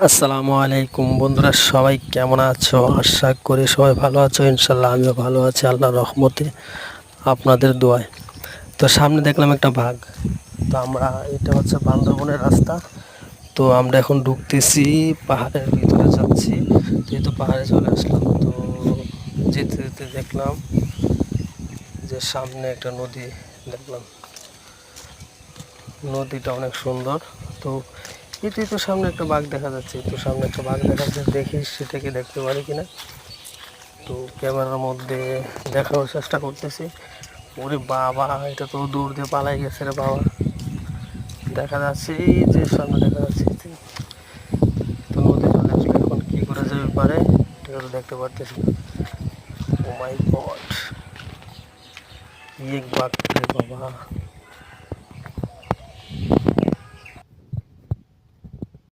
আসসালামু আলাইকুম বন্ধুরা, সবাই কেমন আছো? আশা করি সবাই ভালো আছো। ইনশাল্লাহ আমিও ভালো আছি আল্লাহর রহমতে, আপনাদের দোয়ায়। তো সামনে দেখলাম একটা বাঘ। তো আমরা, এটা হচ্ছে বান্দরবনের রাস্তা। তো আমরা এখন ঢুকতেছি, পাহাড়ের ভিতরে যাচ্ছি। যেহেতু পাহাড়ে চলে আসলাম, তো যেতে যেতে দেখলাম যে সামনে একটা নদী দেখলাম। নদীটা অনেক সুন্দর। তো এতেই তো সামনে একটা বাঘ দেখা যাচ্ছে, তো সামনে একটা বাঘ দেখা যাচ্ছে, দেখি সেটাকে দেখতে পারি কিনা। তো ক্যামেরার মধ্যে দেখানোর চেষ্টা করতেছি। ওরে বাবা, এটা তো দূর দিয়ে পালাই গেছে রে বাবা। দেখা যাচ্ছে এই যে সামনে দেখা যাচ্ছে। তো নদী চলে আসলে এখন কি করে যাবে পারে, এটা তো দেখতে পারতেছি। ও মাই গড, এক বাঘ রে বাবা।